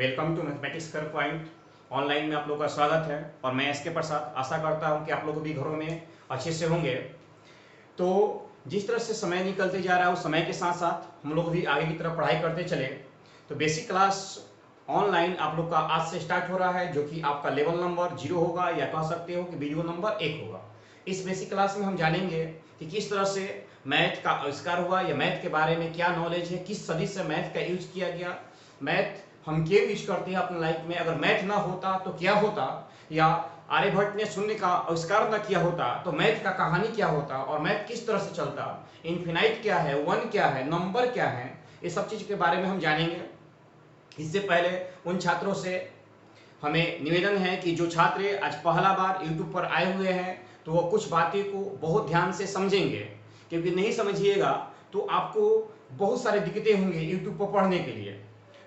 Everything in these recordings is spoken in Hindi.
वेलकम टू मैथमेटिक्स कर पॉइंट। ऑनलाइन में आप लोगों का स्वागत है और मैं एस के प्रसाद। आशा करता हूं कि आप लोग भी घरों में अच्छे से होंगे। तो जिस तरह से समय निकलते जा रहा है उस समय के साथ साथ हम लोग भी आगे की तरफ पढ़ाई करते चले। तो बेसिक क्लास ऑनलाइन आप लोग का आज से स्टार्ट हो रहा है, जो कि आपका लेवल नंबर 0 होगा या कह सकते हो कि वीडियो नंबर 1 होगा। इस बेसिक क्लास में हम जानेंगे कि किस तरह से मैथ का आविष्कार हुआ या मैथ के बारे में क्या नॉलेज है, किस सदी से मैथ का यूज किया गया, मैथ हम क्यों यूज करते हैं अपने लाइफ में, अगर मैथ ना होता तो क्या होता, या आर्यभट्ट ने शून्य का आविष्कार न किया होता तो मैथ का कहानी क्या होता और मैथ किस तरह से चलता, इन्फिनाइट क्या है, वन क्या है, नंबर क्या है, ये सब चीज के बारे में हम जानेंगे। इससे पहले उन छात्रों से हमें निवेदन है कि जो छात्र आज पहला बार यूट्यूब पर आए हुए हैं तो वो कुछ बातें को बहुत ध्यान से समझेंगे, क्योंकि नहीं समझिएगा तो आपको बहुत सारे दिक्कतें होंगे यूट्यूब पर पढ़ने के लिए।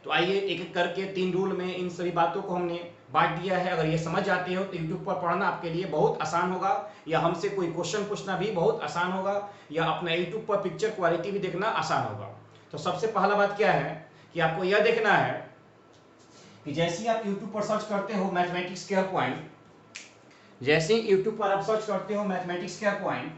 तो आइए एक एक करके 3 रूल में इन सभी बातों को हमने बांट दिया है। अगर ये समझ जाते हो तो यूट्यूब पर पढ़ना आपके लिए बहुत आसान होगा, या हमसे कोई क्वेश्चन पूछना भी बहुत आसान होगा, या अपना यूट्यूब पर पिक्चर क्वालिटी भी देखना आसान होगा। तो सबसे पहला बात क्या है कि आपको यह देखना है कि जैसे ही आप यूट्यूब पर सर्च करते हो मैथमेटिक्स केयर पॉइंट, जैसे ही यूट्यूब पर आप सर्च करते हो मैथमेटिक्स केयर पॉइंट,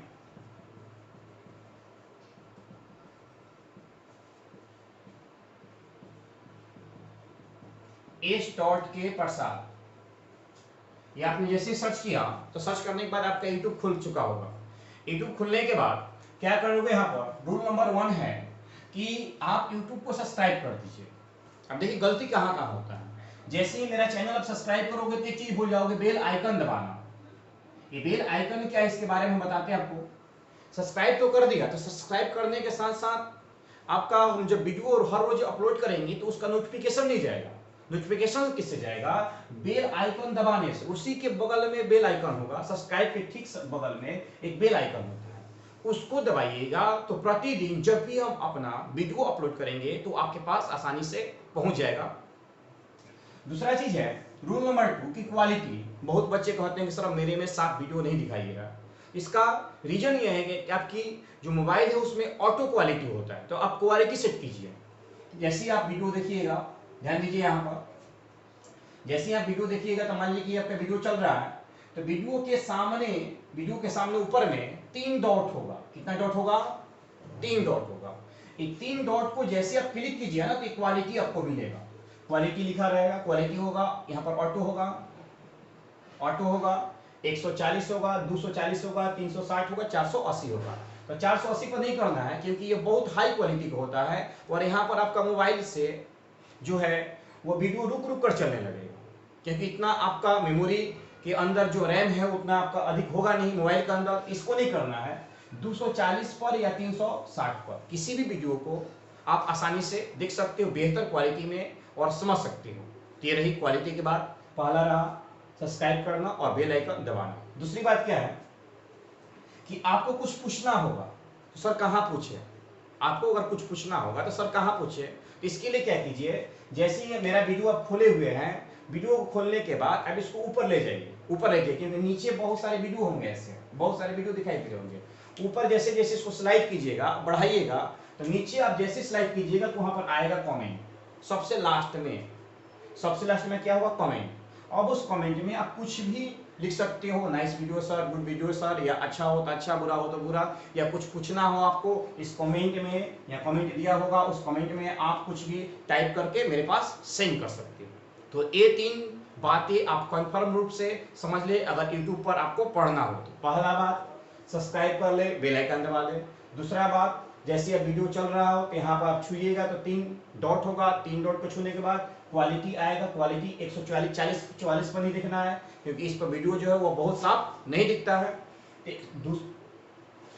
एस.के प्रसाद, ये आपने जैसे सर्च किया तो सर्च करने के बाद आपका यूट्यूब खुल चुका होगा। यूट्यूब खुलने के बाद क्या करोगे, यहाँ पर रूल नंबर 1 है कि आप यूट्यूब को सब्सक्राइब कर दीजिए। अब देखिए गलती कहाँ कहाँ होता है। जैसे ही मेरा चैनल आप सब्सक्राइब करोगे तो एक चीज भूल जाओगे, बेल आइकन दबाना। ये बेल आइकन क्या है इसके बारे में हम बताते हैं आपको। सब्सक्राइब तो कर दिया, तो सब्सक्राइब करने के साथ साथ आपका हम जब वीडियो हर रोज अपलोड करेंगे तो उसका नोटिफिकेशन नहीं जाएगा। नोटिफिकेशन किससे जाएगा? बेल आइकन दबाने से। उसी के बगल में बेल आइकन होगा, सब्सक्राइब के ठीक बगल में एक बेल आइकन होता है, उसको दबाइएगा तो प्रतिदिन जब भी हम अपना वीडियो अपलोड करेंगे तो आपके पास आसानी से पहुंच जाएगा। दूसरा चीज है रूल नंबर 2 की क्वालिटी। बहुत बच्चे कहते हैं कि सर मेरे में साफ वीडियो नहीं दिखाइएगा। इसका रीजन ये है कि आपकी जो मोबाइल है उसमें ऑटो क्वालिटी होता है, तो आप क्वालिटी सेट कीजिए। जैसे ही आप वीडियो देखिएगा, ध्यान दीजिए यहाँ पर, जैसे ही आप वीडियो देखिएगा तो मान लीजिए आपका वीडियो चल रहा है तो वीडियो के सामने ऊपर में 3 डॉट होगा। कितना डॉट होगा? 3 डॉट होगा। ये 3 डॉट को जैसे आप क्लिक कीजिए ना तो क्वालिटी आपको मिलेगा। क्वालिटी लिखा रहेगा, क्वालिटी होगा, यहाँ पर ऑटो होगा, 140 होगा, 240 होगा, 360 होगा, 480 होगा। तो 480 पर नहीं करना है क्योंकि ये बहुत हाई क्वालिटी का होता है और यहाँ पर आपका मोबाइल से जो है वो वीडियो रुक रुक कर चलने लगेगा, क्योंकि इतना आपका मेमोरी के अंदर जो रैम है उतना आपका अधिक होगा नहीं मोबाइल के अंदर। इसको नहीं करना है। 240 पर या 360 पर किसी भी वीडियो को आप आसानी से देख सकते हो बेहतर क्वालिटी में और समझ सकते हो। तो ये रही क्वालिटी के बाद। पहला रहा सब्सक्राइब करना और बेल आइकन दबाना। दूसरी बात क्या है कि आपको कुछ पूछना होगा तो सर कहाँ पूछे। आपको अगर कुछ पूछना होगा तो सर कहाँ पूछे, इसके लिए क्या कीजिए, जैसे ही मेरा वीडियो आप खोले हुए हैं, वीडियो को खोलने के बाद अब इसको ऊपर ले जाइए, ऊपर ले जाइए, क्योंकि नीचे बहुत सारे वीडियो होंगे, ऐसे बहुत सारे वीडियो दिखाई दे रहे होंगे। ऊपर जैसे जैसे इसको स्लाइड कीजिएगा, बढ़ाइएगा, तो नीचे आप जैसे स्लाइड कीजिएगा तो वहां पर आएगा कमेंट। सबसे लास्ट में क्या होगा? कमेंट। अब उस कमेंट में आप कुछ भी लिख सकते हो, nice video sir, good video sir, या अच्छा हो तो अच्छा, बुरा हो तो बुरा, या कुछ पूछना हो आपको इस कमेंट में, या कमेंट दिया होगा उस कमेंट में आप कुछ भी टाइप करके मेरे पास सेंड कर सकते हो। तो ये 3 बातें आप कंफर्म रूप से समझ ले अगर यूट्यूब पर आपको पढ़ना हो तो। पहला बात सब्सक्राइब कर ले, बेल आइकन दबा ले। दूसरा बात जैसे अब वीडियो चल रहा हो तो यहाँ पर आप छूइएगा तो 3 डॉट होगा, 3 डॉट को छूने के बाद क्वालिटी आएगा। क्वालिटी 144 पर नहीं दिखना है क्योंकि इस पर वीडियो जो है वो बहुत साफ नहीं दिखता है।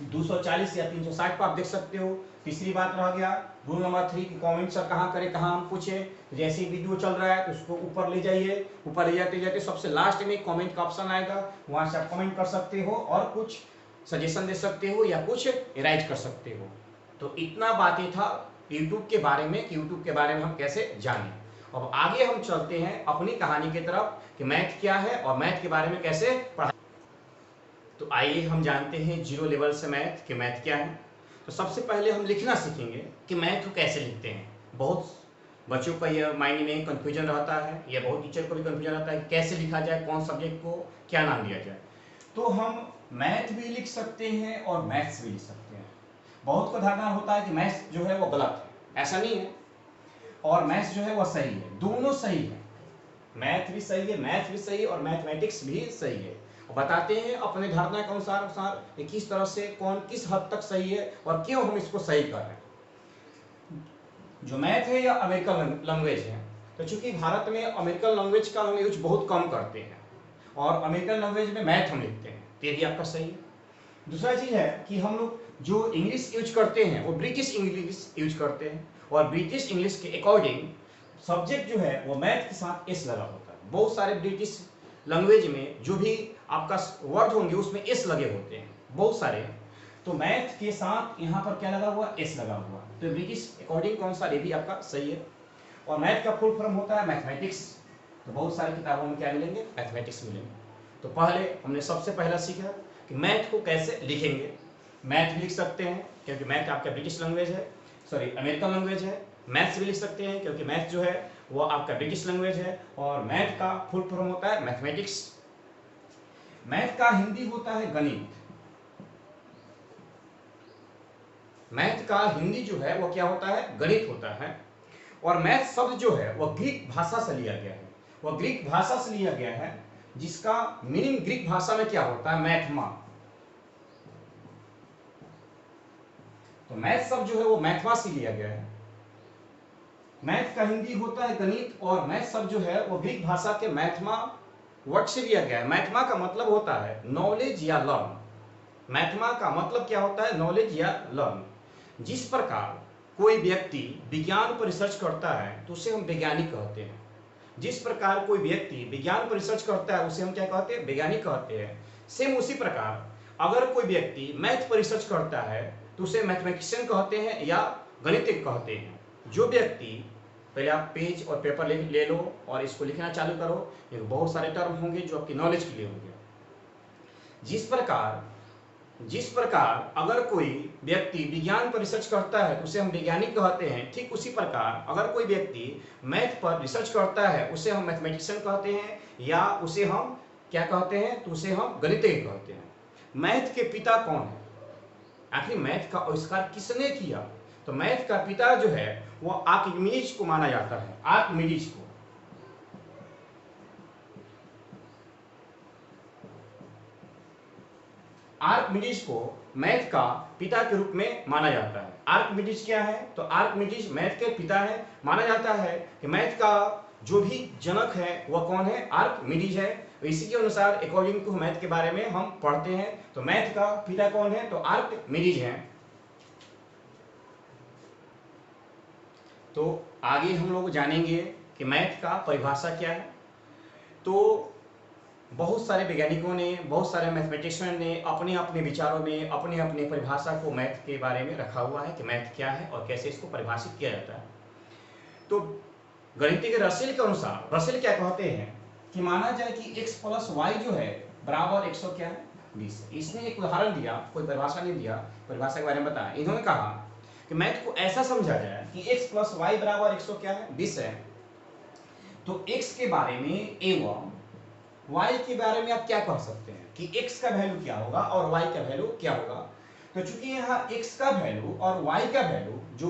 240 या 360 पर आप देख सकते हो। तीसरी बात रह गया रूल नंबर 3 की कमेंट सर कहाँ करें, कहाँ हम पूछे। जैसे ही वीडियो चल रहा है तो उसको ऊपर ले जाइए, ऊपर ले जाते जाते सबसे लास्ट में कमेंट का ऑप्शन आएगा, वहां से आप कमेंट कर सकते हो और कुछ सजेशन दे सकते हो या कुछ राइट कर सकते हो। तो इतना बातें था यूट्यूब के बारे में कि यूट्यूब के बारे में हम कैसे जानें। अब आगे हम चलते हैं अपनी कहानी की तरफ कि मैथ क्या है और मैथ के बारे में कैसे पढ़ा। तो आइए हम जानते हैं 0 लेवल से मैथ कि मैथ क्या है। तो सबसे पहले हम लिखना सीखेंगे कि मैथ को कैसे लिखते हैं। बहुत बच्चों का यह माइंड में कंफ्यूजन रहता है, या बहुत टीचर को भी कंफ्यूजन रहता है कैसे लिखा जाए, कौन सब्जेक्ट को क्या नाम दिया जाए। तो हम मैथ भी लिख सकते हैं और मैथ्स भी लिख सकते हैं। बहुत को धारणा होता है कि मैथ्स जो है वो गलत है, ऐसा नहीं है, और मैथ्स जो है वो सही है, दोनों सही है। मैथ भी सही है, मैथ भी सही है, और मैथमेटिक्स भी सही है। बताते हैं अपने धारणा के अनुसार कि किस तरह से कौन किस हद तक सही है और क्यों हम इसको सही कर रहे हैं। जो मैथ है या अमेरिकन लैंग्वेज है, तो चूंकि भारत में अमेरिकन लैंग्वेज का हम यूज बहुत कम करते हैं और अमेरिकन लैंग्वेज में मैथ हम लिखते हैं, तो ये भी आपका सही है। दूसरा चीज है कि हम लोग जो इंग्लिश यूज करते हैं वो ब्रिटिश इंग्लिश यूज करते हैं, और ब्रिटिश इंग्लिश के अकॉर्डिंग सब्जेक्ट जो है वो मैथ के साथ एस लगा होता है। बहुत सारे ब्रिटिश लैंग्वेज में जो भी आपका वर्ड होंगे उसमें एस लगे होते हैं, बहुत सारे। तो मैथ के साथ यहाँ पर क्या लगा हुआ, एस लगा हुआ। तो ब्रिटिश अकॉर्डिंग कौन सा, ये भी आपका सही है। और मैथ का फुल फॉर्म होता है मैथमेटिक्स। तो बहुत सारी किताबों में क्या मिलेंगे, मैथमेटिक्स मिलेंगे। तो पहले हमने सबसे पहला सीखा कि मैथ को कैसे लिखेंगे। मैथ भी लिख सकते हैं क्योंकि मैथ आपका ब्रिटिश लैंग्वेज है, सॉरी अमेरिकन लैंग्वेज है। मैथ्स भी लिख सकते हैं क्योंकि मैथ जो है वो आपका ब्रिटिश लैंग्वेज है, और मैथ का फुल फॉर्म होता है मैथमेटिक्स। मैथ का हिंदी होता है गणित। मैथ का हिंदी जो है वो क्या होता है, गणित होता है। और मैथ शब्द जो है वो ग्रीक भाषा से लिया गया है, वो ग्रीक भाषा से लिया गया है, जिसका मीनिंग ग्रीक भाषा में क्या होता है, मैथमा। तो मैथ शब्द जो है वो मैथमा से लिया गया है। मैथ का हिंदी होता है गणित, और मैथ शब्द जो है वो ग्रीक भाषा के मैथमा वर्ड से लिया गया है। मैथमा का मतलब होता है नॉलेज या लर्न। मैथमा का मतलब क्या होता है, नॉलेज या लर्न। जिस प्रकार कोई व्यक्ति विज्ञान पर रिसर्च करता है तो उसे हम वैज्ञानिक कहते हैं। जिस प्रकार कोई व्यक्ति विज्ञान पर रिसर्च करता है उसे हम क्या कहते हैं, वैज्ञानिक कहते हैं। सेम उसी प्रकार अगर कोई व्यक्ति मैथ पर रिसर्च करता है तो उसे मैथमेटिशियन कहते हैं या गणितज्ञ कहते हैं। जो व्यक्ति, पहले आप पेज और पेपर ले लो और इसको लिखना चालू करो, ये बहुत सारे टर्म होंगे जो आपकी नॉलेज के लिए होंगे। जिस प्रकार अगर कोई व्यक्ति विज्ञान पर रिसर्च करता है उसे हम वैज्ञानिक कहते हैं, ठीक उसी प्रकार अगर कोई व्यक्ति मैथ पर रिसर्च करता है उसे हम मैथमेटिशियन कहते हैं, या उसे हम क्या कहते हैं, तो उसे हम गणितज्ञ कहते हैं। मैथ के पिता कौन है, आखिर मैथ का आविष्कार किसने किया? तो मैथ का पिता जो है वो आर्किमिडीज को माना जाता है, आर्किमिडीज को। आर्किमिडीज को मैथ का पिता के रूप में माना जाता है। आर्किमिडीज क्या है, तो आर्किमिडीज मैथ के पिता है। माना जाता है कि मैथ का जो भी जनक है वह कौन है, आर्किमिडीज है। इसी के अनुसार अकॉर्डिंग टू मैथ के बारे में हम पढ़ते हैं। तो मैथ का पिता कौन है, तो आर्किमिडीज है। तो आगे हम लोग जानेंगे कि मैथ का परिभाषा क्या है। तो बहुत सारे वैज्ञानिकों ने, बहुत सारे मैथमेटिशियन ने अपने अपने विचारों में अपने अपने परिभाषा को मैथ के बारे में रखा हुआ है कि मैथ क्या है और कैसे इसको परिभाषित किया जाता है। तो गणितज्ञ रसेल के अनुसार, रसेल क्या कहते हैं कि माना जाए कि x प्लस वाई जो है बराबर 120। इसने एक उदाहरण दिया, कोई परिभाषा नहीं दिया, परिभाषा के बारे में बताया। इन्होंने कहा कि मैथ को ऐसा समझा जाए कि x प्लस वाई बराबर 120 है। तो x के बारे में एवं y के बारे में आप क्या कह सकते हैं कि x का वैल्यू क्या होगा और y का वैल्यू क्या होगा। तो चूंकि यहाँ x का वैल्यू और y का वैल्यू जो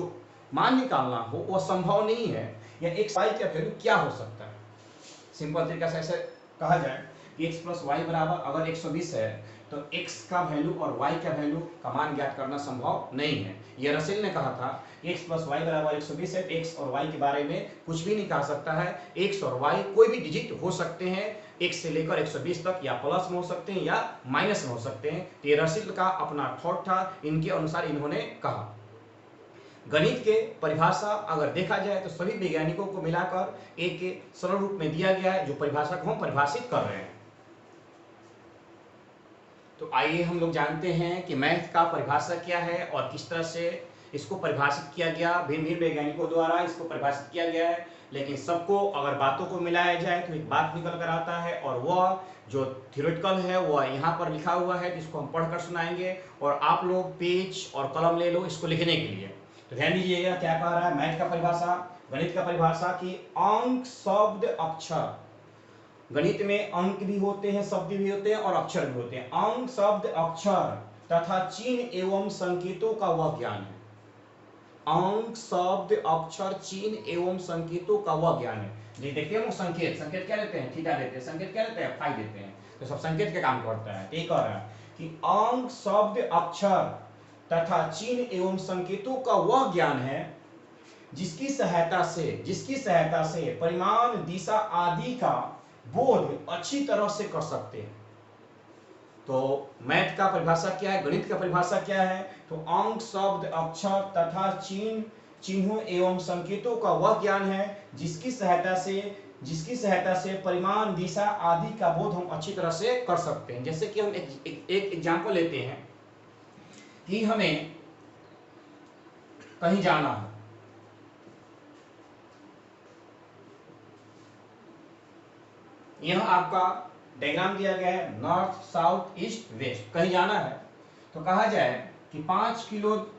मान निकालना हो वो संभव नहीं है, या x y का वैल्यू क्या हो सकता है। सिंपल तरीका से ऐसे कहा जाए कि x प्लस वाई बराबर अगर 120 है तो x का वैल्यू और y का वैल्यू का मान ज्ञात करना संभव नहीं है। यह रसेल ने कहा था x प्लस वाई बराबर 120 है, x और y के बारे में कुछ भी नहीं कहा सकता है। x और y कोई भी डिजिट हो सकते हैं, x से लेकर 120 तक, या प्लस में हो सकते हैं या माइनस में हो सकते हैं। तो ये रसेल का अपना थॉट था, इनके अनुसार इन्होंने कहा। गणित के परिभाषा अगर देखा जाए तो सभी वैज्ञानिकों को मिलाकर एक सरल रूप में दिया गया है जो परिभाषा को हम परिभाषित कर रहे हैं। तो आइए हम लोग जानते हैं कि मैथ का परिभाषा क्या है और किस तरह से इसको परिभाषित किया गया। भिन्न भिन्न वैज्ञानिकों द्वारा इसको परिभाषित किया गया है, लेकिन सबको अगर बातों को मिलाया जाए तो एक बात निकल कर आता है, और वह जो थ्योरेटिकल है वह यहाँ पर लिखा हुआ है, जिसको हम पढ़कर सुनाएंगे। और आप लोग पेज और कलम ले लो इसको लिखने के लिए। तो ध्यान दीजिएगा क्या कह रहा है मैथ का परिभाषा। गणित का परिभाषा कि अंक, शब्द, अक्षर। गणित में अंक भी होते हैं, शब्द भी होते हैं और अक्षर भी होते हैं। अंक, शब्द, अक्षर तथा चिन्ह एवं संकेतों का वह ज्ञान है। अंक, शब्द, अक्षर, चिन्ह एवं संकेतों का वह ज्ञान है। जी देखिए हम संकेत, संकेत क्या लेते हैं? थीटा लेते हैं। संकेत क्या लेते हैं? फाई लेते हैं। तो सब संकेत के काम करता है। एक और है कि अंक, शब्द, अक्षर तथा चिन्ह एवं संकेतों का वह ज्ञान है जिसकी सहायता से परिमाण, दिशा आदि का बोध अच्छी तरह से कर सकते हैं। तो मैथ का परिभाषा क्या है, गणित का परिभाषा क्या है? तो अंक, शब्द, अक्षर तथा चिन्हों एवं संकेतों का वह ज्ञान है जिसकी सहायता से परिमाण, दिशा आदि का बोध हम अच्छी तरह से कर सकते हैं। जैसे कि हम एक एग्जांपल लेते हैं कि हमें कहीं जाना है, यह आपका डायग्राम दिया गया है, नॉर्थ, साउथ, ईस्ट, वेस्ट। कहीं जाना है तो कहा जाए कि 5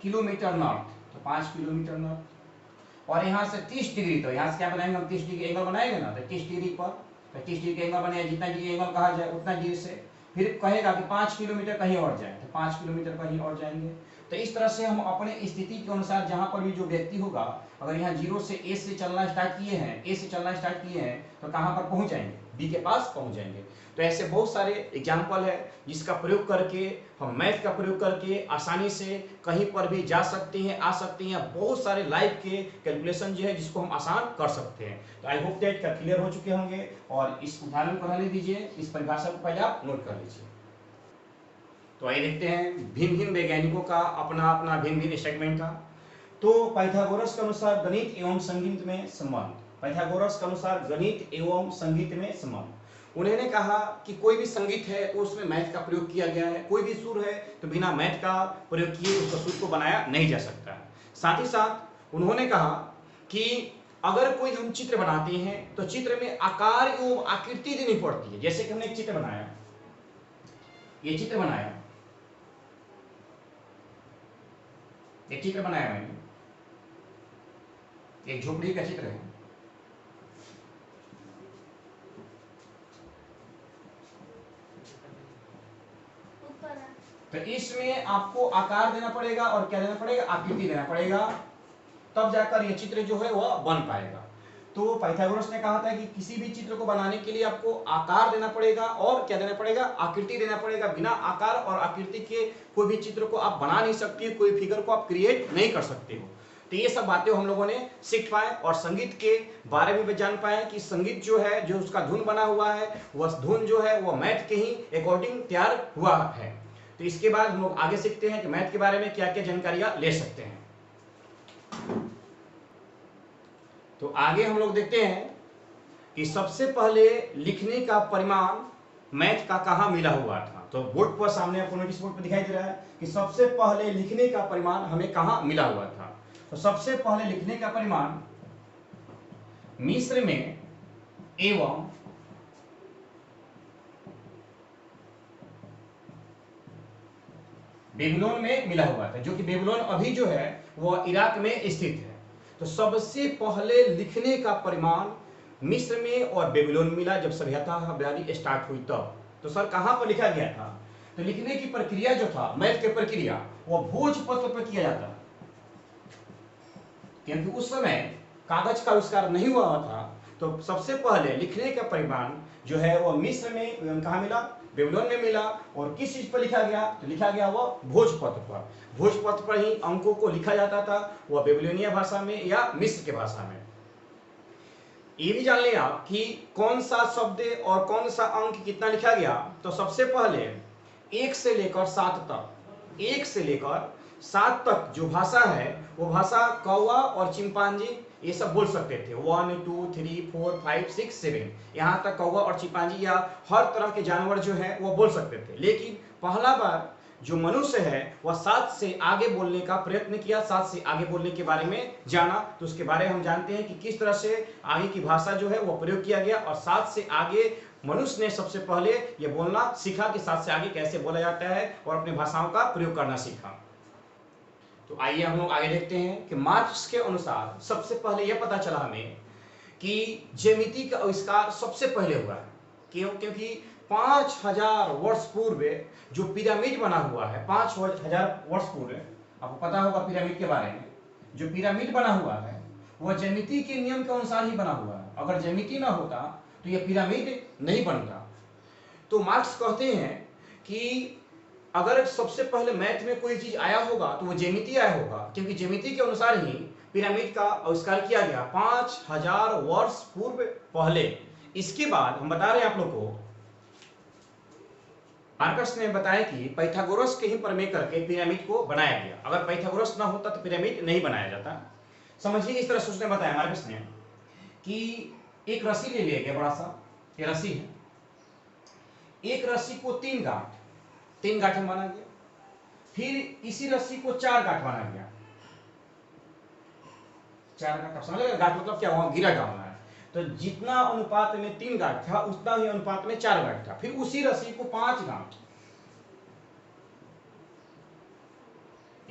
किलोमीटर नॉर्थ, तो 5 किलोमीटर नॉर्थ, और यहाँ से 30 डिग्री, तो यहाँ से क्या बनाएंगे हम? 30 डिग्री एंगल बनाएंगे ना, तो 30 डिग्री पर 30 डिग्री एंगल बने, जितना डिग्री एंगल कहा जाए उतना डिग्री से फिर कहेगा कि 5 किलोमीटर कहीं और जाए, तो 5 किलोमीटर कहीं और जाएंगे। तो इस तरह से हम अपने स्थिति के अनुसार जहां पर भी जो व्यक्ति होगा, अगर यहाँ जीरो से ए से चलना स्टार्ट किए हैं, तो कहां पर पहुंच जाएंगे? बी के पास पहुंच जाएंगे। तो ऐसे बहुत सारे एग्जाम्पल है जिसका प्रयोग करके हम मैथ का प्रयोग करके आसानी से कहीं पर भी जा सकते हैं, आ सकते हैं। बहुत सारे लाइफ के कैलकुलेशन जो है जिसको हम आसान कर सकते हैं। तो आई होप दैट का क्लियर हो चुके होंगे। और इस उदाहरण को रहने दीजिए, इस परिभाषा को पहले आप नोट कर लीजिए। तो आइए देखते हैं भिन्न भिन्न वैज्ञानिकों का अपना अपना भिन्न भिन्न स्टेटमेंट था। तो पाइथागोरस के अनुसार गणित एवं संगीत में संबंध। पाइथागोरस के अनुसार गणित एवं संगीत में संबंध। उन्होंने कहा कि कोई भी संगीत है तो उसमें मैथ का प्रयोग किया गया है, कोई भी सुर है तो बिना मैथ का प्रयोग किए उस सुर को बनाया नहीं जा सकता। साथ ही साथ उन्होंने कहा कि अगर कोई हम चित्र बनाते हैं तो चित्र में आकार एवं आकृति देनी पड़ती है। जैसे कि हमने एक चित्र बनाया, ये चित्र बनाया, एक चित्र बनाया मैंने, एक झोपड़ी का चित्र है। तो इसमें आपको आकार देना पड़ेगा और क्या देना पड़ेगा? आकृति देना पड़ेगा, तब जाकर यह चित्र जो है वह बन पाएगा। तो पाइथागोरस ने कहा था कि किसी भी चित्र को बनाने के लिए आपको आकार देना पड़ेगा और क्या देना पड़ेगा? आकृति देना पड़ेगा। बिना आकार और आकृति के कोई भी चित्र को आप बना नहीं सकते, कोई फिगर को आप क्रिएट नहीं कर सकते हो। तो ये सब बातें हम लोगों ने सीख पाए और संगीत के बारे में भी जान पाए कि संगीत जो है, जो उसका धुन बना हुआ है, वह धुन जो है वह मैथ के ही अकॉर्डिंग तैयार हुआ है। तो इसके बाद हम लोग आगे सीखते हैं कि मैथ के बारे में क्या क्या जानकारियां ले सकते हैं। तो आगे हम लोग देखते हैं कि सबसे पहले लिखने का परिमाण मैथ का कहां मिला हुआ था। तो बोर्ड पर सामने आपको नोटिस बोर्ड पर दिखाई दे रहा है कि सबसे पहले लिखने का परिमाण हमें कहां मिला हुआ था। तो सबसे पहले लिखने का परिमाण मिस्र में एवं बेबीलोन में मिला हुआ था, जो कि बेबीलोन अभी जो है वह इराक में स्थित है। तो सबसे पहले लिखने का परिमाण मिस्र में और बेबीलोन मिला जब सभ्यता हब्यारी स्टार्ट हुई तब। तो सर कहां पर लिखा गया था? तो लिखने की प्रक्रिया जो था, मैथ की प्रक्रिया, वह भोजपत्र पर किया जाता, क्योंकि उस समय कागज का आविष्कार नहीं हुआ था। तो सबसे पहले लिखने का परिमाण जो है वह मिस्र में कहा मिला? बेबीलोन में मिला। और किस चीज पर लिखा गया? तो लिखा गया वह भोजपत्र पर। भोजपत्र पर ही अंकों को लिखा जाता था, वह बेबीलोनिया भाषा में या मिस्र की भाषा में। ये भी जान लें आप कि कौन सा शब्द और कौन सा अंक कितना लिखा गया। तो सबसे पहले 1 से लेकर 7 तक, 1 से लेकर 7 तक जो भाषा है वो भाषा कौवा और चिंपांजी ये सब बोल सकते थे। 1 2 3 4 5 6 7 यहाँ तक कौवा और चिंपांजी या हर तरह के जानवर जो है वो बोल सकते थे। लेकिन पहला बार जो मनुष्य है वह 7 से आगे बोलने का प्रयत्न किया, 7 से आगे बोलने के बारे में जाना। तो उसके बारे में हम जानते हैं कि किस तरह से आगे की भाषा जो है वह प्रयोग किया गया और 7 से आगे मनुष्य ने सबसे पहले ये बोलना सीखा कि 7 से आगे कैसे बोला जाता है और अपनी भाषाओं का प्रयोग करना सीखा। तो आइए हम लोग आगे देखते हैं कि मार्क्स के अनुसार सबसे पहले यह पता चला हमें कि ज्यामिति का आविष्कार सबसे पहले हुआ है। क्यों? क्योंकि 5000 वर्ष पूर्व जो पिरामिड बना हुआ है, 5000 वर्ष पूर्व, आपको पता होगा पिरामिड के बारे में, जो पिरामिड बना हुआ है वह ज्यामिति के नियम के अनुसार ही बना हुआ है। अगर ज्यामिति ना होता तो यह पिरामिड नहीं बनता। तो मार्क्स कहते हैं कि अगर सबसे पहले मैथ में कोई चीज आया होगा तो वो ज्यामिति आया होगा, क्योंकि ज्यामिति के अनुसार ही पिरामिड का आविष्कार किया गया 5000 वर्ष पूर्व पहले। इसके बाद हम बता रहे हैं आप लोग को, मार्कस ने बताया कि पाइथागोरस के ही प्रमेय करके पिरामिड को बनाया गया। अगर पाइथागोरस ना होता तो पिरामिड नहीं बनाया जाता। समझिए, इस तरह से उसने बताया मार्कस ने कि एक रस्सी ले लिया गया, बड़ा सा ये रस्सी है, एक रस्सी को 3 गांठ में माना गया, फिर इसी रस्सी को 4 गांठ माना गया। 4 गांठ, समझ गए? गांठ मतलब क्या, वहां गिरा डालना है। तो जितना अनुपात में 3 गांठ था उतना ही अनुपात में 4 गांठ था। फिर उसी रस्सी को 5 गांठ,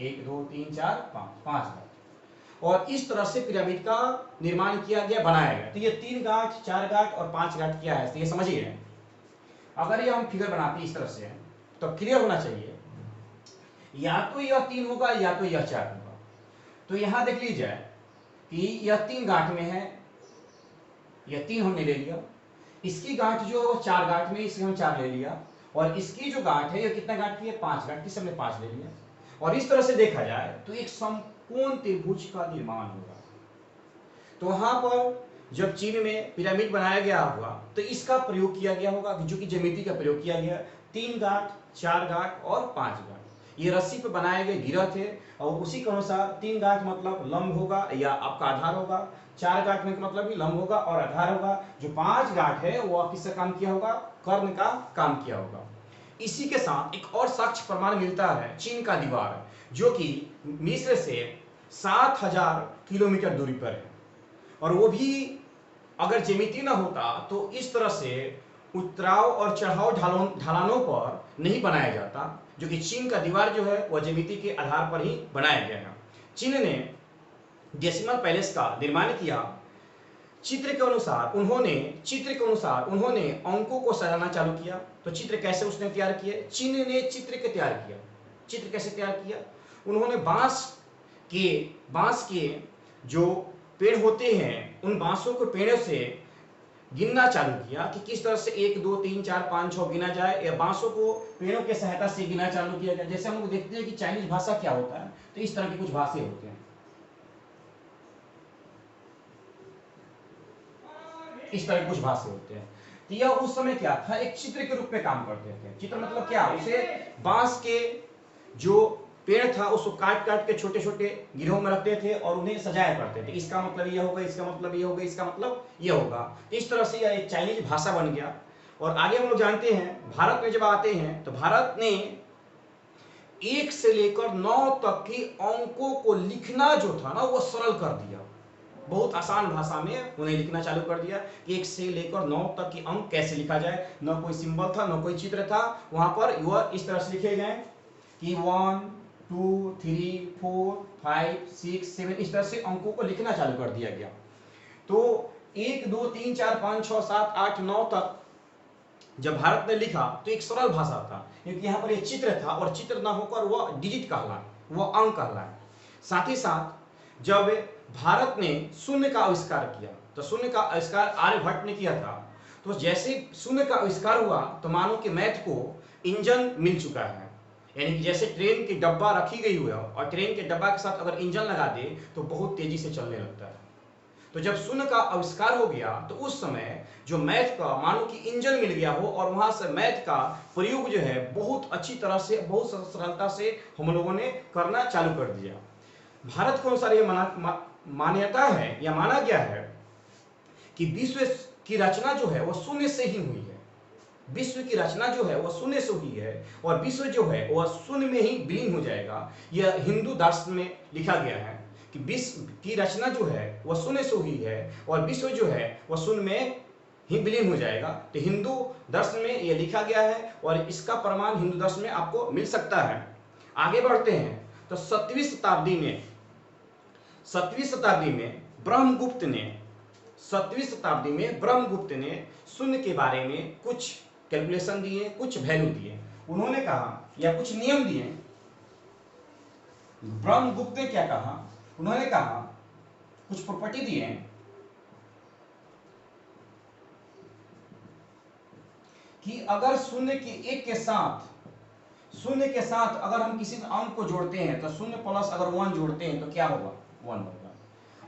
1 2 3 4 5 गांठ, और इस तरह से पिरामिड का निर्माण किया गया, बनाया गया। तो ये 3 गांठ, 4 गांठ और 5 गांठ क्या है, तो ये समझिए। अगर ये हम फिगर बनाते इस तरह से तो क्लियर होना चाहिए, या तो यह 3 होगा या तो यह 4 होगा। तो यहां देख लीजिए कि यह 3 गांठ में है, यह 3 हमने ले लिया, इसकी गांठ जो 4 गांठ में, इसमें हम 4 ले लिया, और इसकी जो गांठ है यह कितना गांठ की है, 5 गांठ की, हमने 5 ले लिया। और इस तरह से देखा जाए तो एक संपूर्ण त्रिभुज का निर्माण होगा। तो वहां पर जब चीन में पिरामिड बनाया गया होगा तो इसका प्रयोग किया गया होगा, जो कि ज्यामिति का प्रयोग किया गया। 3 गांठ, 4 गांठ और 5 गांठ, ये रस्सी पे बनाए गए गिरह थे, और उसी के अनुसार 3 गांठ मतलब लंब होगा या आपका आधार होगा, 4 गांठ में मतलब भी लंब होगा और आधार होगा, जो 5 गांठ है वो किसका काम किया होगा, कर्ण का काम किया होगा। इसी के साथ एक और साक्ष्य प्रमाण मिलता है, चीन का दीवार, जो कि मिस्र से 7000 किलोमीटर दूरी पर है, और वो भी अगर ज्यामिति ना होता तो इस तरह से उतराव और चढ़ाव ढलानों पर नहीं बनाया जाता, जो कि चीन का दीवार जो है वह ज्यामिति के आधार पर ही बनाया गया है। चीन ने डेसिमल पैलेस का निर्माण किया। चित्र के अनुसार उन्होंने अंकों को सजाना चालू किया। तो चित्र कैसे उसने तैयार किए, चीन ने चित्र के तैयार किया। चित्र कैसे तैयार किया, उन्होंने बांस के जो पेड़ होते हैं उन बांसों के पेड़ों से गिनना चालू किया कि किस तरह से 1 2 3 4 5 6 गिना जाए, या बांसों को पेड़ों के सहायता से गिना चालू किया गया। जैसे हम लोग देखते हैं कि चाइनीज भाषा क्या होता है, तो इस तरह की कुछ भाषाएं होते हैं, इस तरह कुछ भाषा होते हैं। तो यह उस समय क्या था, एक चित्र के रूप में काम करते थे। चित्र मतलब क्या, उसे बांस के जो पेड़ था उसको काट काट के छोटे छोटे गिरोह में रखते थे और उन्हें सजाया करते थे। इसका मतलब यह होगा, इसका मतलब यह होगा, इसका मतलब यह होगा। इस तरह से यह एक चाइनीज भाषा बन गया। और आगे हम लोग जानते हैं, भारत में जब आते हैं तो भारत ने 1 से लेकर 9 तक के अंकों को लिखना जो था ना वो सरल कर दिया। बहुत आसान भाषा में उन्हें लिखना चालू कर दिया कि 1 से लेकर 9 तक के अंक कैसे लिखा जाए। न कोई सिंबल था, न कोई चित्र था, वहां पर वह इस तरह से लिखे गए कि 1 2 3 4 5 6 7, इस तरह से अंकों को लिखना चालू कर दिया गया। तो 1 2 3 4 5 6 7 8 9 तक जब भारत ने लिखा तो एक सरल भाषा था, क्योंकि यहाँ पर एक चित्र था, और चित्र ना होकर वह डिजिट कहलाए, वह अंक कहलाए। साथ ही साथ जब भारत ने शून्य का आविष्कार किया, तो शून्य का आविष्कार आर्यभट्ट ने किया था। तो जैसे शून्य का आविष्कार हुआ तो मानो कि मैथ को इंजन मिल चुका है, यानी कि जैसे ट्रेन की डब्बा रखी गई हुई है और ट्रेन के डब्बा के साथ अगर इंजन लगा दे तो बहुत तेजी से चलने लगता है। तो जब शून्य का आविष्कार हो गया तो उस समय जो मैथ का मानो कि इंजन मिल गया हो, और वहां से मैथ का प्रयोग जो है बहुत अच्छी तरह से, बहुत सरलता से हम लोगों ने करना चालू कर दिया। भारत के अनुसार यह मान्यता है या माना गया है कि विश्व की रचना जो है वह शून्य से ही हुई है। विश्व की रचना जो है वह शून्य से हुई है, और विश्व जो है वह शून्य में ही विलीन हो जाएगा। यह हिंदू दर्शन में लिखा गया है कि विश्व की रचना जो है वह शून्य से हुई है, और विश्व जो है वह शून्य में ही विलीन हो जाएगा। तो हिंदू दर्शन में यह लिखा गया है, और इसका प्रमाण हिंदू दर्शन में आपको मिल सकता है। आगे बढ़ते हैं तो 7वीं शताब्दी में ब्रह्मगुप्त ने शून्य के बारे में कुछ कैलकुलेशन दिए, कुछ वैल्यू दिए। उन्होंने कहा या कुछ नियम दिए। ब्रह्मगुप्त ने क्या कहा, उन्होंने कहा कुछ प्रॉपर्टी दिए कि अगर शून्य के साथ अगर हम किसी अंक को जोड़ते हैं तो शून्य प्लस अगर 1 जोड़ते हैं तो क्या होगा, 1 होगा।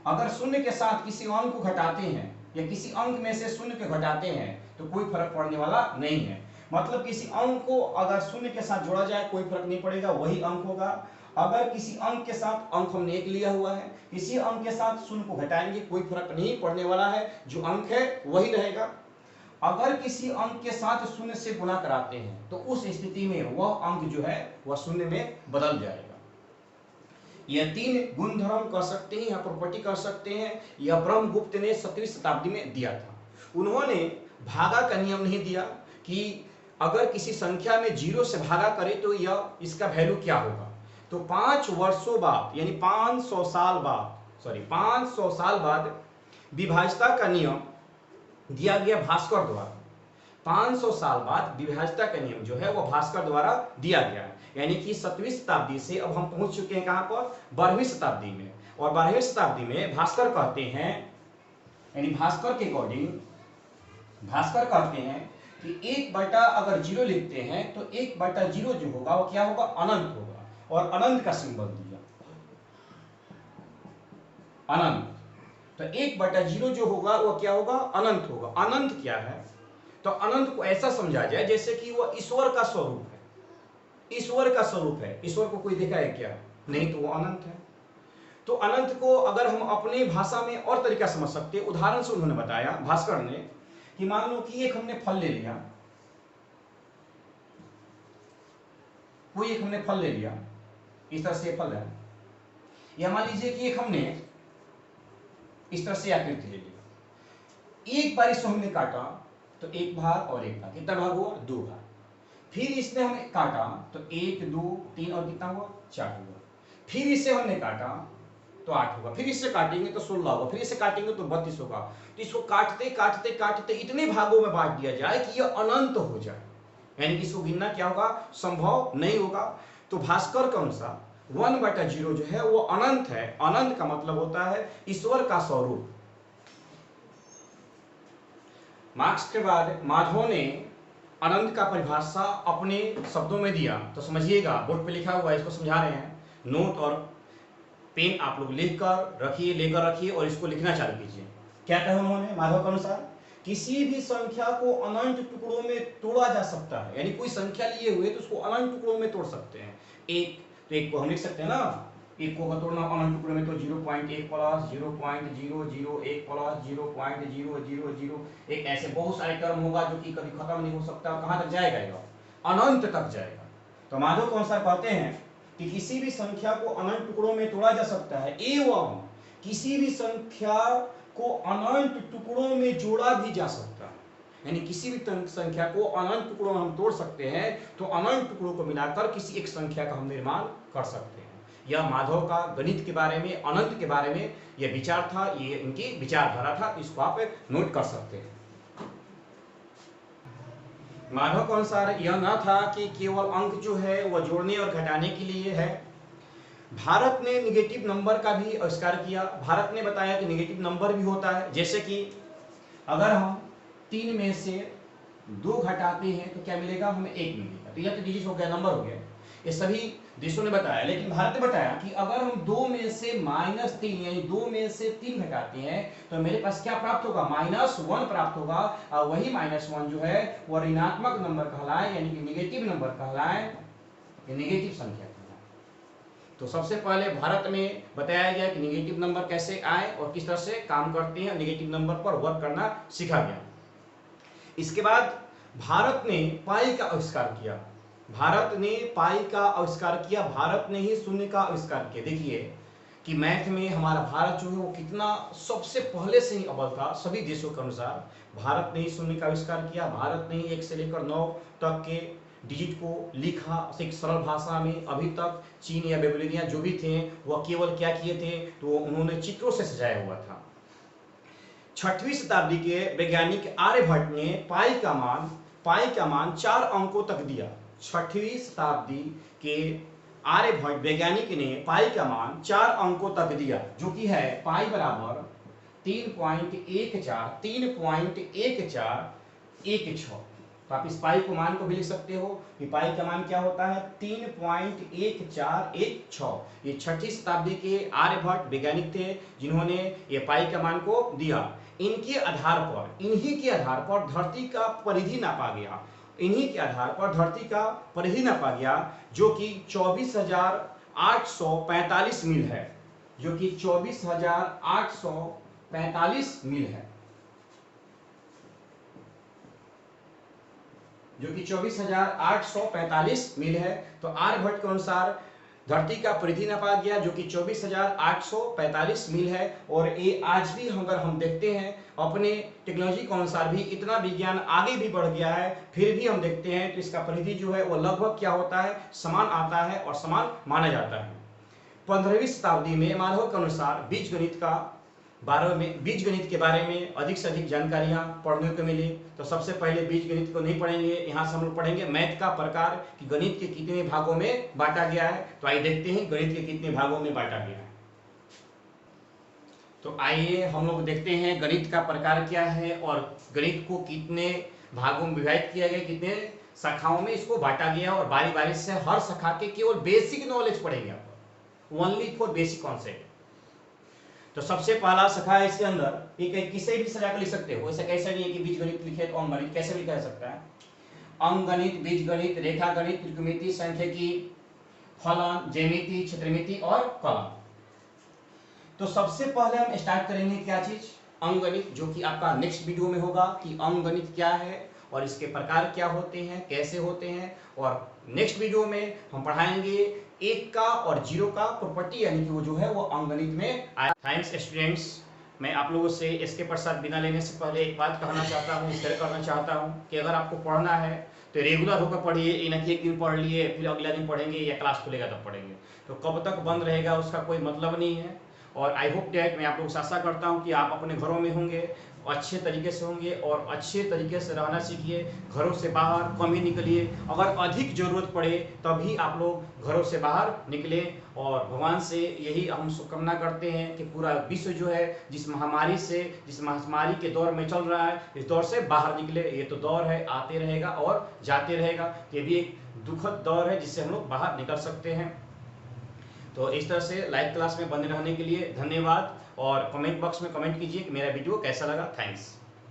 अगर शून्य के साथ किसी अंक को घटाते हैं या किसी अंक में से शून्य को घटाते हैं तो कोई फर्क पड़ने वाला नहीं है। मतलब किसी अंक को अगर शून्य के साथ जोड़ा जाए कोई फर्क नहीं पड़ेगा, वही अंक होगा। अगर किसी अंक के साथ, अंक हमने 1 लिया हुआ है, किसी अंक के साथ शून्य को घटाएंगे कोई फर्क नहीं पड़ने वाला है, जो अंक है वही रहेगा। अगर किसी अंक के साथ शून्य से गुणा कराते हैं तो उस स्थिति में वह अंक जो है वह शून्य में बदल जाएगा। यह 3 गुणधर्म कर सकते हैं या प्रॉपर्टी कर सकते हैं, यह ब्रह्मगुप्त ने 7वीं शताब्दी में दिया था। उन्होंने भागा का नियम नहीं दिया कि अगर किसी संख्या में 0 से भागा करे तो यह इसका वैल्यू क्या होगा। तो 5 वर्षों बाद यानी 500 साल बाद विभाज्यता का नियम दिया गया भास्कर द्वारा। 500 साल बाद विभाज्यता का नियम जो है वह भास्कर द्वारा दिया गया। यानी कि 7वीं शताब्दी से अब हम पहुंच चुके हैं कहां पर, 12वीं शताब्दी में। और 12वीं शताब्दी में भास्कर कहते हैं, यानी भास्कर के अकॉर्डिंग भास्कर कहते हैं कि 1 अगर 0 लिखते हैं तो 1/0 जो होगा वो क्या होगा, अनंत होगा। और अनंत का सिंबल दिया, अनंत। तो 1/0 जो होगा वो क्या होगा, अनंत होगा। अनंत क्या है, तो अनंत को ऐसा समझा जाए जैसे कि वो ईश्वर का स्वरूप है। ईश्वर का स्वरूप है, ईश्वर को कोई देखा है क्या, नहीं, तो वो अनंत है। तो अनंत को अगर हम अपनी भाषा में और तरीका समझ सकते हैं, उदाहरण से उन्होंने बताया भास्कर ने कि मान लो कि एक हमने फल ले लिया, कोई एक हमने फल ले लिया, इस तरह से फल है, या मान लीजिए कि एक हमने इस तरह से आकृति ले लिया। एक बार इसको हमने काटा तो 1 भाग और 1 भाग, कितना भाग हुआ, 2 भाग। फिर इसने हमें काटा तो 1 2 3 और कितना हुआ, 4 हुआ। फिर इसे हमने काटा तो 8 होगा, फिर इससे काटेंगे तो 16 होगा, फिर इसे काटेंगे तो 32 होगा। तो इसको काटते काटते काटते इतने भागों में बांट दिया जाए कि यह अनंत हो जाए, यानी कि इसको गिनना क्या होगा, संभव नहीं होगा। तो भास्कर के अनुसार 1/0 जो है वो अनंत है। अनंत का मतलब होता है ईश्वर का स्वरूप। मार्क्स के बाद माधव ने अनंत का परिभाषा अपने शब्दों में दिया। तो समझिएगा, बोर्ड पे लिखा हुआ है, इसको समझा रहे हैं। नोट और पेन आप लोग लिख कर रखिए, लेकर रखिए और इसको लिखना चालू कीजिए। क्या कहा उन्होंने माधव के अनुसार, किसी भी संख्या को अनंत टुकड़ों में तोड़ा जा सकता है। यानी कोई संख्या लिए हुए तो उसको अनंत टुकड़ों में तोड़ सकते हैं। एक तो एक को हम लिख सकते हैं ना, एक को तोड़ना अनंत टुकड़ों में तो 0.1 प्लस 0.001 प्लस 0.0001, ऐसे बहुत सारे टर्म होगा जो कि कभी खत्म नहीं हो सकता। कहां तक जाएगा, अनंत तक जाएगा। तो माधव के अनुसार कहते हैं कि किसी भी संख्या को अनंत टुकड़ों में तोड़ा जा सकता है, एवं किसी भी संख्या को अनंत टुकड़ों में जोड़ा भी जा सकता है। यानी किसी भी संख्या को अनंत टुकड़ों में हम तोड़ सकते हैं, तो अनंत टुकड़ों को मिलाकर किसी एक संख्या का हम निर्माण कर सकते हैं। यह माधव का गणित के बारे में, अनंत के बारे में यह विचार था, ये इनकी विचारधारा था। इसको आप नोट कर सकते हैं। माधव के अनुसार यह न था कि केवल अंक जो है वह जोड़ने और घटाने के लिए है। भारत ने निगेटिव नंबर का भी आविष्कार किया। भारत ने बताया कि निगेटिव नंबर भी होता है, जैसे कि अगर हम 3 में से 2 घटाते हैं तो क्या मिलेगा, हमें 1 मिलेगा। तो यह तो डिजिट हो गया, नंबर हो गया। ये सभी देशों ने बताया, लेकिन भारत ने बताया कि अगर हम 2 में से -3 यानी 2 में से 3 घटाते हैं तो मेरे पास क्या प्राप्त होगा, -1 प्राप्त होगा। और वही -1 जो है वह ऋणात्मक नंबर कहलाए, यानी कि निगेटिव नंबर कहलाए, निगेटिव संख्या कहलाए। तो सबसे पहले भारत में बताया गया कि निगेटिव नंबर कैसे आए और किस तरह से काम करते हैं, निगेटिव नंबर पर वर्क करना सीखा गया। इसके बाद भारत ने पाई का आविष्कार किया। भारत ने पाई का आविष्कार किया, भारत ने ही शून्य का आविष्कार किया। देखिए कि मैथ में हमारा भारत जो है वो कितना सबसे पहले से ही अव्वल था। सभी देशों के अनुसार भारत ने ही शून्य का आविष्कार किया। भारत ने ही 1 से लेकर 9 तक के डिजिट को लिखा एक सरल भाषा में। अभी तक चीन या बेबीलोनिया जो भी थे वह केवल क्या किए थे, तो उन्होंने चित्रों से सजाया हुआ था। 6वीं शताब्दी के वैज्ञानिक आर्यभट्ट ने पाई का मान 4 अंकों तक दिया। 6वीं शताब्दी के आर्यभट्ट वैज्ञानिक ने पाई का मान 4 अंकों तक दिया, जो कि है पाई बराबर 3.1416। तो आप इस पाई को मान को भी लिख सकते हो कि पाई का मान क्या होता है 3.1416। ये 6वीं शताब्दी के आर्यभट्ट वैज्ञानिक थे जिन्होंने ये पाई का मान को दिया। इन्हीं के आधार पर धरती का परिधि नापा गया, जो कि 24,845 मील है, जो कि 24,845 मील है, जो कि 24,845 मील है। तो आर्यभट्ट के अनुसार धरती का परिधि नापा गया जो कि 24,845 मील है। और ये आज भी अगर हम देखते हैं अपने टेक्नोलॉजी के अनुसार भी इतना विज्ञान आगे भी बढ़ गया है, फिर भी हम देखते हैं तो इसका परिधि जो है वो लगभग क्या होता है, समान आता है और समान माना जाता है। 15वीं शताब्दी में मानव के अनुसार बीजगणित के बारे में अधिक से अधिक जानकारियां पढ़ने को मिली। तो सबसे पहले बीजगणित को नहीं पढ़ेंगे, यहाँ से हम लोग पढ़ेंगे मैथ का प्रकार कि गणित के कितने भागों में बांटा गया है। तो आइए देखते हैं गणित के कितने भागों में बांटा गया है। तो आइए हम लोग देखते हैं गणित का प्रकार क्या है और गणित को कितने भागों में विभाजित किया गया, कितने शाखाओं में इसको बांटा गया। और बारी बारी से हर शाखा के केवल बेसिक नॉलेज पढ़ेंगे आप, ओनली फॉर बेसिक कॉन्सेप्ट। तो सबसे पहला शाखा है इसके अंदर, ये किसी भी सजा कर लिख सकते हो, ऐसा कैसा नहीं है कि बीजगणित लिखे तो अंकगणित, कैसे भी कह सकता है। अंकगणित, बीजगणित, रेखागणित, त्रिकोणमिति, सांख्यिकी, फलन, ज्यामिति, क्षेत्रमिति और कलन। तो सबसे पहले हम स्टार्ट करेंगे क्या चीज, अंकगणित, जो कि आपका नेक्स्ट वीडियो में होगा कि अंकगणित क्या है और इसके प्रकार क्या होते हैं, कैसे होते हैं। और नेक्स्ट वीडियो में हम पढ़ाएंगे 1 का और 0 का प्रॉपर्टी, यानी कि वो जो है वो अंकगणित में आया। थैंक्स स्टूडेंट्स, मैं आप लोगों से इसके प्रसाद बिना लेने से पहले एक बात कहना चाहता हूँ, शेयर करना चाहता हूँ कि अगर आपको पढ़ना है तो रेगुलर होकर पढ़िए, ये ना कि एक दिन पढ़ लिए फिर अगला दिन पढ़ेंगे या क्लास खुलेगा तब पढ़ेंगे, तो कब तक बंद रहेगा उसका कोई मतलब नहीं है। और आई होप डैट, मैं आप लोगों से आशा करता हूँ कि आप अपने घरों में होंगे, अच्छे तरीके से होंगे और अच्छे तरीके से रहना सीखिए। घरों से बाहर कम ही निकलिए, अगर अधिक जरूरत पड़े तभी आप लोग घरों से बाहर निकले। और भगवान से यही हम शुभकामना करते हैं कि पूरा विश्व जो है जिस महामारी के दौर में चल रहा है, इस दौर से बाहर निकले। ये तो दौर है, आते रहेगा और जाते रहेगा, ये भी एक दुखद दौर है जिससे हम लोग बाहर निकल सकते हैं। तो इस तरह से लाइव क्लास में बने रहने के लिए धन्यवाद। और कमेंट बॉक्स में कमेंट कीजिए कि मेरा वीडियो कैसा लगा। थैंक्स।